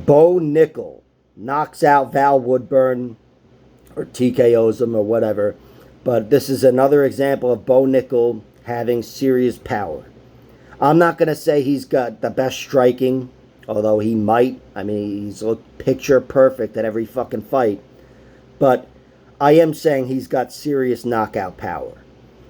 Bo Nickal knocks out Val Woodburn or TKOs him or whatever. But this is another example of Bo Nickal having serious power. I'm not going to say he's got the best striking, although he might. I mean, he's looked picture perfect at every fucking fight. But I am saying he's got serious knockout power.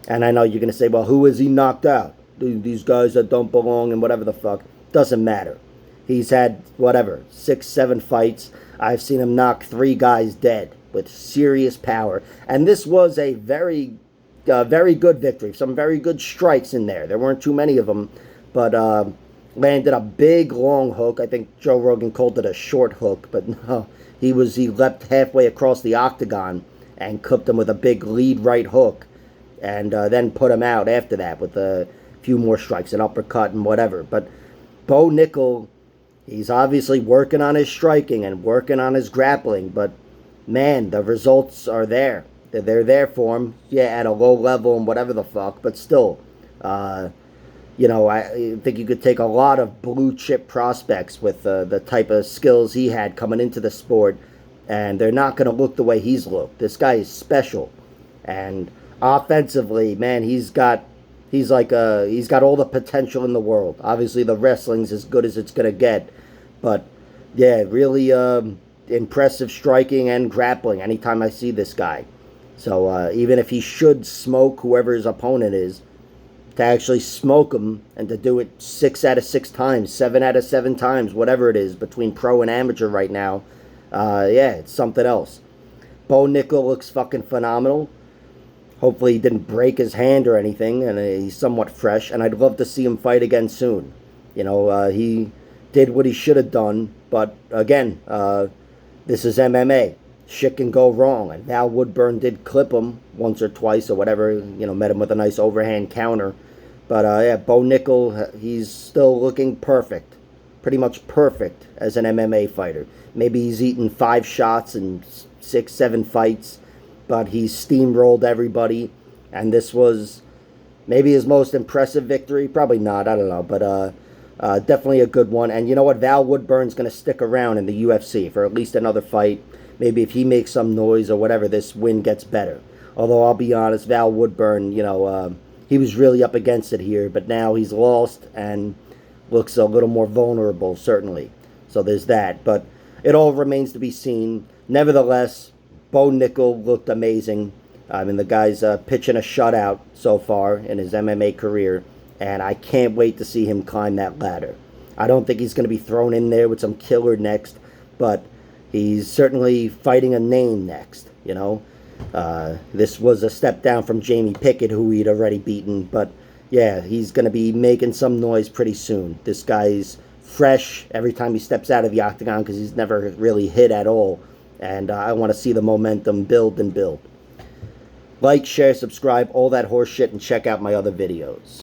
And I know you're going to say, well, who is he knocked out? These guys that don't belong and whatever the fuck. Doesn't matter. He's had, whatever, 6, 7 fights. I've seen him knock 3 guys dead with serious power. And this was a very good victory. Some very good strikes in there. There weren't too many of them. But landed a big, long hook. I think Joe Rogan called it a short hook. But no, he leapt halfway across the octagon and clipped him with a big lead right hook. And then put him out after that with a few more strikes, an uppercut and whatever. But Bo Nickal, he's obviously working on his striking and working on his grappling. But, man, the results are there. They're there for him. Yeah, at a low level and whatever the fuck. But still, I think you could take a lot of blue chip prospects with the type of skills he had coming into the sport. And they're not going to look the way he's looked. This guy is special. And offensively, man, he's got all the potential in the world. Obviously, the wrestling's as good as it's gonna get, but yeah, really impressive striking and grappling. Anytime I see this guy, so even if he should smoke whoever his opponent is, to actually smoke him and to do it 6 out of 6 times, 7 out of 7 times, whatever it is between pro and amateur right now, yeah, it's something else. Bo Nickal looks fucking phenomenal. Hopefully he didn't break his hand or anything, and he's somewhat fresh, and I'd love to see him fight again soon. He did what he should have done, but again, this is MMA. Shit can go wrong, and Val Woodburn did clip him once or twice or whatever, met him with a nice overhand counter. But yeah, Bo Nickal, he's still looking perfect, pretty much perfect as an MMA fighter. Maybe he's eaten 5 shots in 6, 7 fights, but he steamrolled everybody, and this was maybe his most impressive victory. Probably not, I don't know, but definitely a good one. And you know what? Val Woodburn's going to stick around in the UFC for at least another fight. Maybe if he makes some noise or whatever, this win gets better. Although I'll be honest, Val Woodburn, he was really up against it here, but now he's lost and looks a little more vulnerable, certainly. So there's that, but it all remains to be seen. Nevertheless, Bo Nickal looked amazing. I mean, the guy's pitching a shutout so far in his MMA career, and I can't wait to see him climb that ladder. I don't think he's going to be thrown in there with some killer next, but he's certainly fighting a name next, This was a step down from Jamie Pickett, who he'd already beaten, but yeah, he's going to be making some noise pretty soon. This guy's fresh every time he steps out of the octagon because he's never really hit at all. And I want to see the momentum build and build. Like, share, subscribe, all that horse shit, and check out my other videos.